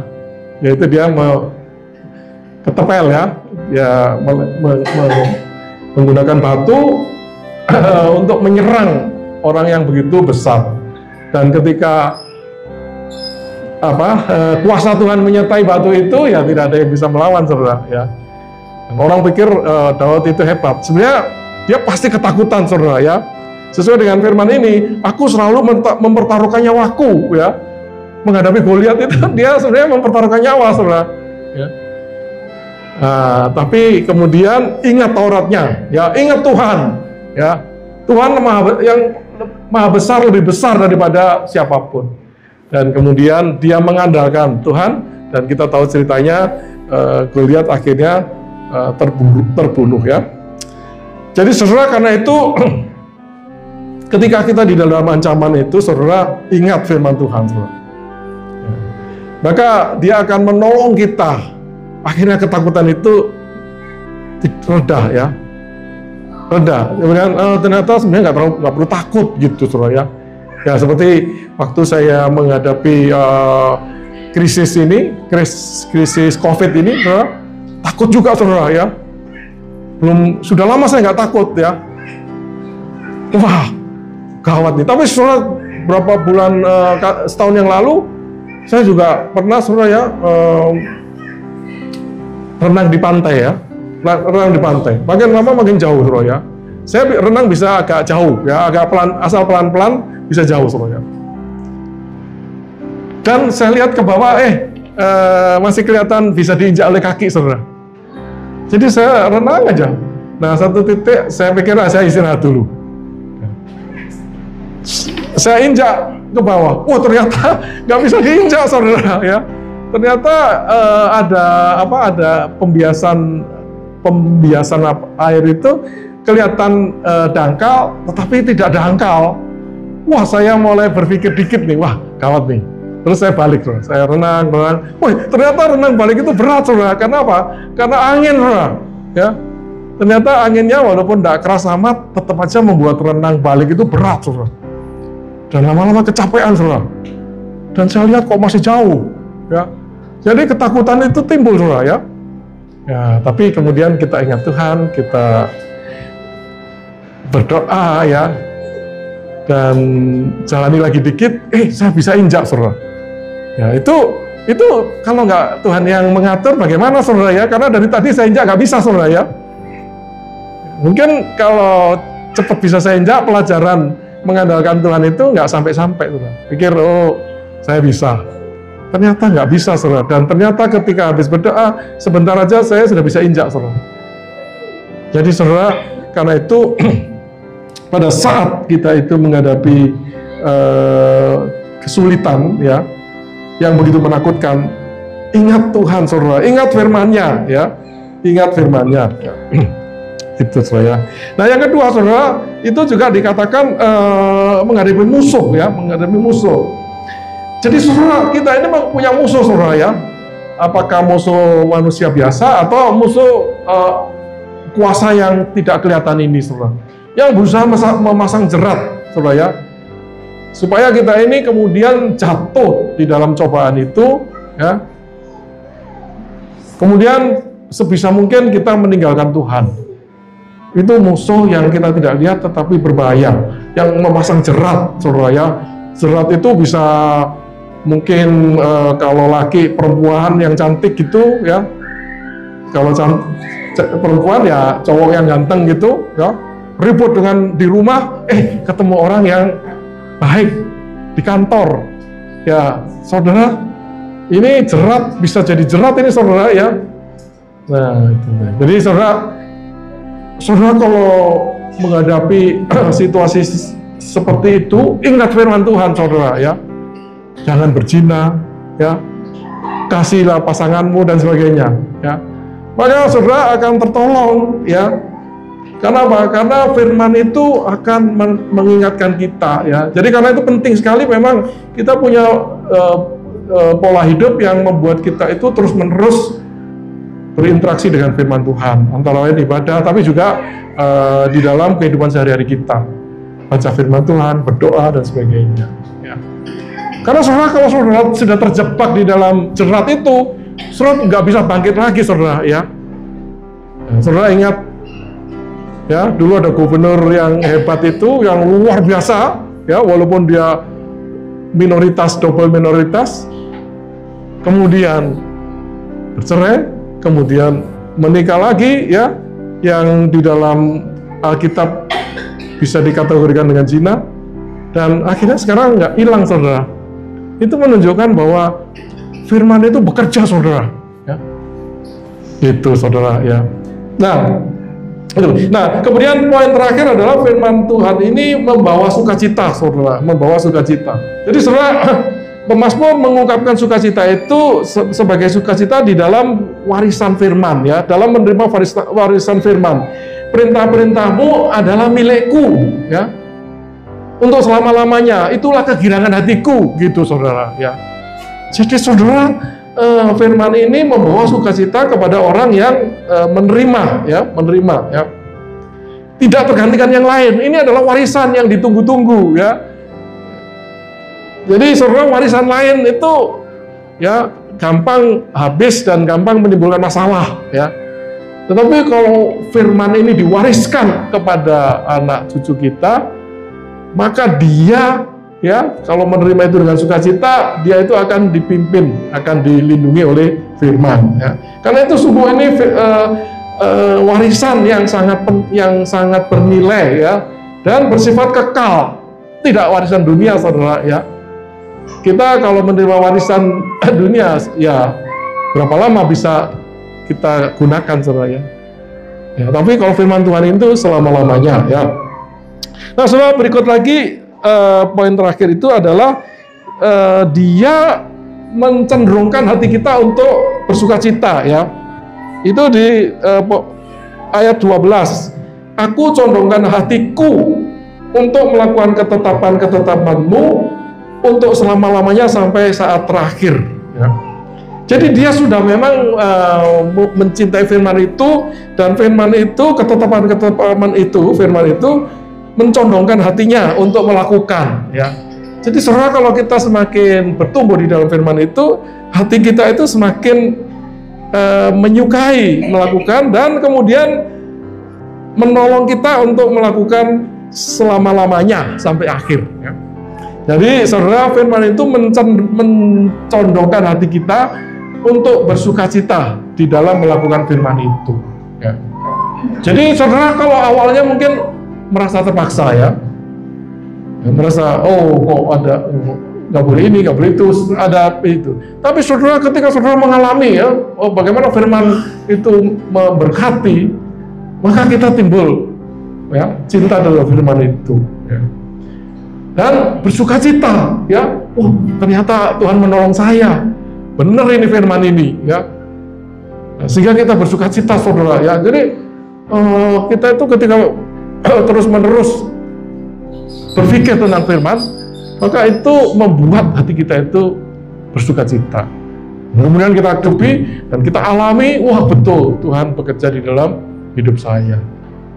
yaitu dia ketepel ya, dia menggunakan batu untuk menyerang orang yang begitu besar. Dan ketika kuasa Tuhan menyertai batu itu, ya tidak ada yang bisa melawan, saudara. Ya. Dan orang pikir Daud itu hebat. Sebenarnya dia pasti ketakutan, saudara. Ya. Sesuai dengan firman ini, aku selalu mempertaruhkan nyawaku, ya. Menghadapi Goliat itu dia sebenarnya mempertaruhkan nyawa, saudara. Ya. Tapi kemudian ingat Tauratnya, ya, ingat Tuhan, ya. Tuhan yang maha besar, lebih besar daripada siapapun. Dan kemudian dia mengandalkan Tuhan, dan kita tahu ceritanya Goliat akhirnya terbunuh, ya. Jadi saudara, karena itu ketika kita di dalam ancaman itu, saudara, ingat firman Tuhan, saudara. Maka dia akan menolong kita. Akhirnya ketakutan itu reda, ya. Reda. Kemudian ternyata sebenarnya nggak perlu takut gitu, saudara, ya. Ya, seperti waktu saya menghadapi krisis COVID ini, saudara, takut juga, saudara, ya. Sudah lama saya nggak takut, ya. Wah, gawat nih. Tapi saudara, berapa bulan, setahun yang lalu, saya juga pernah, saudara, ya, renang di pantai, ya. Renang di pantai. Makin lama makin jauh, saudara, ya. Saya renang bisa agak jauh, ya, agak pelan, asal pelan-pelan bisa jauh, saudara. Dan saya lihat ke bawah, masih kelihatan bisa diinjak oleh kaki, saudara. Jadi saya renang aja. Nah, satu titik saya pikir saya istirahat dulu. Saya injak ke bawah. Wah, ternyata nggak bisa diinjak, saudara, ya. Ternyata ada pembiasan air itu kelihatan dangkal, tetapi tidak dangkal. Wah, saya mulai berpikir dikit nih, wah, gawat nih. Terus saya balik, saudara. Saya renang. Wah, ternyata renang balik itu berat, saudara. Karena apa? Karena angin, saudara. Ya. Ternyata anginnya walaupun tidak keras amat, tetap aja membuat renang balik itu berat, saudara. Dan lama-lama kecapean, saudara. Dan saya lihat kok masih jauh, ya. Jadi ketakutan itu timbul, saudara, ya. Ya, tapi kemudian kita ingat Tuhan, kita berdoa, ya. Dan jalani lagi dikit, saya bisa injak, saudara. Ya, itu kalau nggak Tuhan yang mengatur, bagaimana, saudara, ya? Karena dari tadi saya injak nggak bisa, saudara, ya. Mungkin kalau cepat bisa saya injak, pelajaran mengandalkan Tuhan itu nggak sampai-sampai, saudara. Pikir, saya bisa. Ternyata nggak bisa, saudara. Dan ternyata ketika habis berdoa, sebentar aja saya sudah bisa injak, saudara. Jadi, saudara, karena itu pada saat kita itu menghadapi kesulitan, ya, yang begitu menakutkan, ingat Tuhan, saudara, ingat firman-Nya, ya, ingat firman-Nya. Ya. Itu, saudara. Nah, yang kedua, saudara, itu juga dikatakan menghadapi musuh, ya, menghadapi musuh. Jadi, saudara, kita ini punya musuh, saudara, ya. Apakah musuh manusia biasa atau musuh kuasa yang tidak kelihatan ini, saudara, yang berusaha memasang jerat, saudara, ya, supaya kita ini kemudian jatuh di dalam cobaan itu, ya. Kemudian sebisa mungkin kita meninggalkan Tuhan. Itu musuh yang kita tidak lihat tetapi berbahaya, yang memasang jerat, saudara, ya. Jerat itu bisa mungkin kalau laki perempuan yang cantik gitu, ya. Kalau perempuan, ya, cowok yang ganteng gitu, ya. Ribut dengan di rumah, ketemu orang yang baik di kantor, ya, saudara, ini jerat, bisa jadi jerat ini, saudara, ya. Nah, itu. Jadi, saudara kalau menghadapi situasi seperti itu, ingat firman Tuhan, saudara, ya. Jangan berzina, ya. Kasihlah pasanganmu dan sebagainya, ya. Maka saudara akan tertolong, ya. Karena apa? Karena firman itu akan mengingatkan kita, ya. Jadi karena itu penting sekali memang kita punya pola hidup yang membuat kita itu terus-menerus berinteraksi dengan firman Tuhan, antara lain ibadah, tapi juga di dalam kehidupan sehari-hari kita, baca firman Tuhan, berdoa dan sebagainya, ya. Karena saudara, kalau saudara sudah terjebak di dalam jerat itu, saudara nggak bisa bangkit lagi, saudara, ya. Saudara ingat, ya, dulu ada gubernur yang hebat itu, yang luar biasa, ya, walaupun dia minoritas, double minoritas, kemudian bercerai, kemudian menikah lagi, ya, yang di dalam Alkitab bisa dikategorikan dengan zina, dan akhirnya sekarang nggak hilang, saudara. Itu menunjukkan bahwa firman itu bekerja, saudara. Ya. Itu, saudara, ya. Nah, kemudian poin terakhir adalah firman Tuhan ini membawa sukacita, saudara, membawa sukacita. Jadi, saudara, pemazmur mengungkapkan sukacita itu sebagai sukacita di dalam warisan firman, ya, dalam menerima warisan firman. Perintah-perintahmu adalah milikku, ya, untuk selama-lamanya. Itulah kegirangan hatiku, gitu, saudara, ya. Jadi, saudara, firman ini membawa sukacita kepada orang yang menerima, ya, tidak tergantikan yang lain. Ini adalah warisan yang ditunggu-tunggu, ya. Jadi, saudara, warisan lain itu, ya, gampang habis dan gampang menimbulkan masalah, ya. Tetapi kalau firman ini diwariskan kepada anak cucu kita, maka dia, ya, kalau menerima itu dengan sukacita, dia itu akan dipimpin, akan dilindungi oleh firman, ya. Karena itu sungguh ini warisan yang sangat bernilai, ya, dan bersifat kekal, tidak warisan dunia, saudara, ya. Kita kalau menerima warisan dunia, ya, berapa lama bisa kita gunakan, saudara, ya. Ya, tapi kalau firman Tuhan itu selama-lamanya, ya. Nah, saudara, berikut lagi poin terakhir itu adalah dia mencenderungkan hati kita untuk bersukacita, ya. Itu di ayat 12. Aku condongkan hatiku untuk melakukan ketetapan-ketetapanmu untuk selama-lamanya sampai saat terakhir, ya. Jadi dia sudah memang mencintai firman itu, dan firman itu, ketetapan-ketetapan itu, firman itu mencondongkan hatinya untuk melakukan, ya. Jadi, saudara, kalau kita semakin bertumbuh di dalam firman itu, hati kita itu semakin menyukai melakukan, dan kemudian menolong kita untuk melakukan selama-lamanya sampai akhir, ya. Jadi, saudara, firman itu mencondongkan hati kita untuk bersukacita di dalam melakukan firman itu, ya. Jadi, saudara, kalau awalnya mungkin merasa terpaksa, ya, merasa, oh, kok ada, nggak boleh ini, nggak boleh itu, ada itu. Tapi, saudara, ketika saudara mengalami, ya, oh, bagaimana firman itu memberkati, maka kita timbul, ya, cinta dalam firman itu, ya. Dan bersukacita, ya, oh, ternyata Tuhan menolong saya, benar ini firman ini, ya. Sehingga kita bersukacita, saudara, ya. Jadi kita itu ketika terus-menerus berpikir tentang firman, maka itu membuat hati kita itu bersukacita. Kemudian kita hidupi dan kita alami, wah, betul Tuhan bekerja di dalam hidup saya.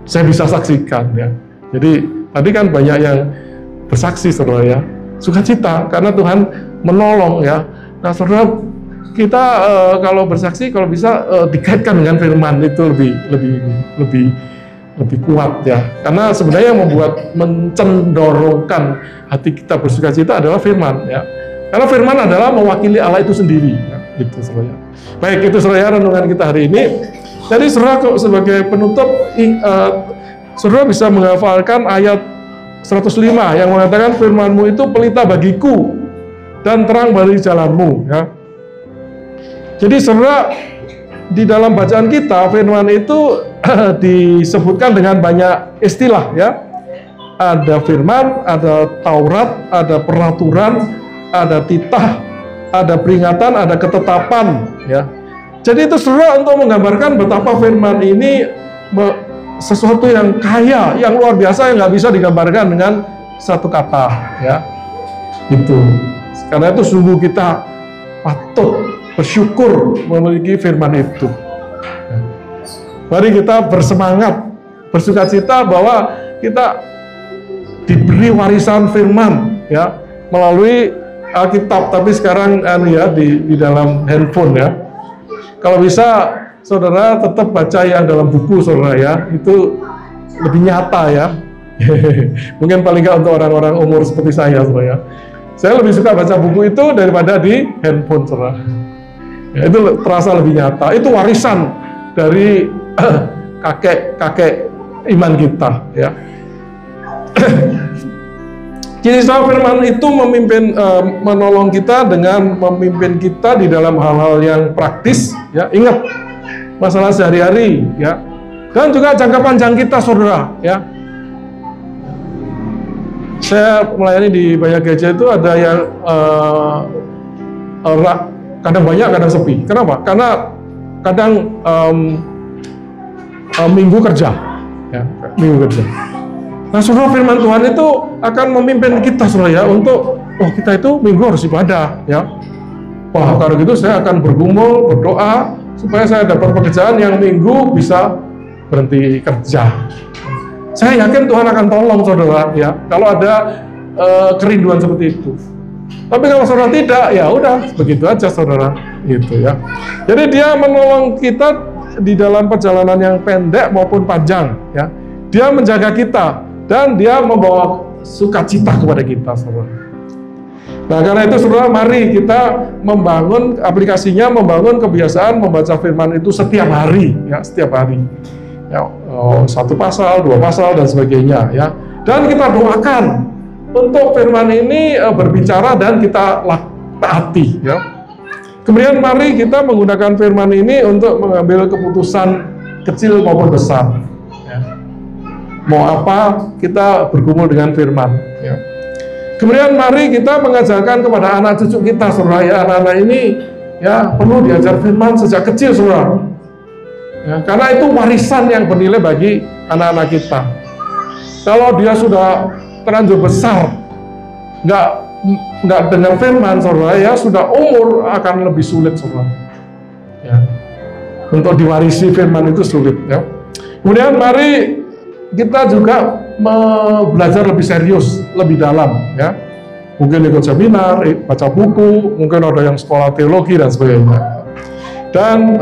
Saya bisa saksikan, ya. Jadi tadi kan banyak yang bersaksi, saudara, ya, sukacita karena Tuhan menolong, ya. Nah, saudara, kita kalau bersaksi, kalau bisa dikaitkan dengan firman itu lebih kuat, ya. Karena sebenarnya yang mencendorongkan hati kita bersukacita adalah firman, ya. Karena firman adalah mewakili Allah itu sendiri, ya. Itu, saudara. Baik, itu, saudara, renungan kita hari ini. Jadi, saudara, sebagai penutup, saudara bisa menghafalkan ayat 105 yang mengatakan firman-Mu itu pelita bagiku dan terang bagi jalanmu, ya. Jadi, saudara, di dalam bacaan kita firman itu disebutkan dengan banyak istilah, ya. Ada firman, ada Taurat, ada peraturan, ada titah, ada peringatan, ada ketetapan, ya. Jadi itu, saudara, untuk menggambarkan betapa firman ini sesuatu yang kaya, yang luar biasa, yang nggak bisa digambarkan dengan satu kata, ya. Itu. Karena itu sungguh kita patut bersyukur memiliki firman itu. Mari kita bersemangat, bersukacita bahwa kita diberi warisan firman, ya, melalui Alkitab, tapi sekarang ya di dalam handphone, ya. Kalau bisa, saudara, tetap baca yang dalam buku, saudara, ya, itu lebih nyata, ya. Mungkin paling nggak untuk orang-orang umur seperti saya, saudara, ya. Saya lebih suka baca buku itu daripada di handphone, saudara. Ya, itu terasa lebih nyata. Itu warisan dari kakek iman kita, ya. Kisah firman itu menolong kita dengan memimpin kita di dalam hal-hal yang praktis, ya. Ingat masalah sehari-hari, ya. Dan juga jangka panjang kita, saudara, ya. Saya melayani di banyak gereja itu ada yang kadang banyak, kadang sepi. Kenapa? Karena kadang minggu kerja, ya, minggu kerja. Nah, saudara, firman Tuhan itu akan memimpin kita, saudara, ya, untuk kita itu minggu harus ibadah, ya. Wah, kalau gitu saya akan bergumul, berdoa supaya saya dapat pekerjaan yang minggu bisa berhenti kerja. Saya yakin Tuhan akan tolong, saudara, ya, kalau ada kerinduan seperti itu. Tapi kalau saudara tidak, ya udah begitu aja, saudara, gitu, ya. Jadi dia menolong kita di dalam perjalanan yang pendek maupun panjang, ya. Dia menjaga kita dan dia membawa sukacita kepada kita, saudara. Nah, karena itu, saudara, mari kita membangun aplikasinya, membangun kebiasaan membaca firman itu setiap hari, ya, setiap hari. Ya, 1 pasal, 2 pasal, dan sebagainya, ya. Dan kita doakan untuk firman ini berbicara dan kita taati, ya. Kemudian mari kita menggunakan firman ini untuk mengambil keputusan kecil maupun besar, ya. Mau apa, kita bergumul dengan firman, ya. Kemudian mari kita mengajarkan kepada anak cucu kita, saudara, ya. Anak-anak ini, ya, perlu diajar firman sejak kecil, saudara. Ya, karena itu warisan yang bernilai bagi anak-anak kita. Kalau dia sudah terlanjur besar, nggak dengan firman, saudara, ya, sudah umur akan lebih sulit, saudara. Ya. Untuk diwarisi firman itu sulit, ya. Kemudian mari kita juga belajar lebih serius, lebih dalam, ya. Mungkin ikut seminar, baca buku, mungkin ada yang sekolah teologi dan sebagainya. Dan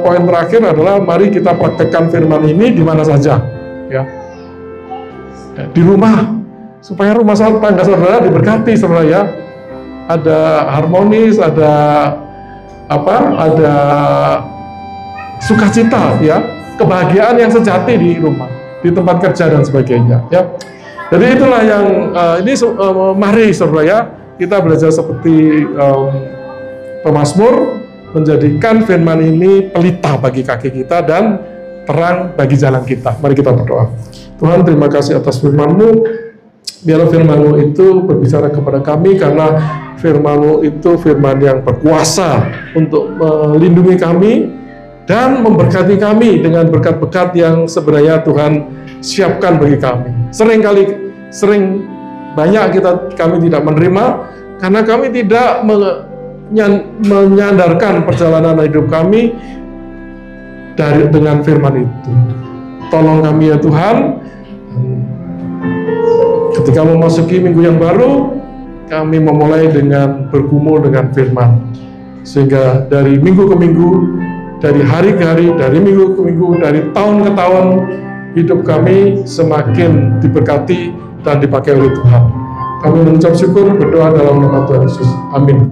poin terakhir adalah mari kita praktekkan firman ini di mana saja, ya. Di rumah, supaya rumah tangga saudara diberkati, saudara, ya. Ada harmonis, ada sukacita, ya, kebahagiaan yang sejati di rumah, di tempat kerja dan sebagainya, ya. Jadi itulah yang mari, saudara, ya, kita belajar seperti pemazmur, menjadikan firman ini pelita bagi kaki kita dan terang bagi jalan kita. Mari kita berdoa. Tuhan, terima kasih atas firman-Mu. Biarlah firman-Mu itu berbicara kepada kami, karena firman-Mu itu firman yang berkuasa untuk melindungi kami dan memberkati kami dengan berkat-berkat yang sebenarnya Tuhan siapkan bagi kami. Sering banyak kami tidak menerima karena kami tidak menyandarkan perjalanan hidup kami dengan firman itu. Tolong kami, ya Tuhan, ketika memasuki minggu yang baru, kami memulai dengan bergumul dengan firman, sehingga dari minggu ke minggu, dari hari ke hari, dari minggu ke minggu, dari tahun ke tahun, hidup kami semakin diberkati dan dipakai oleh Tuhan. Kami mengucap syukur, berdoa dalam nama Tuhan Yesus. Amin.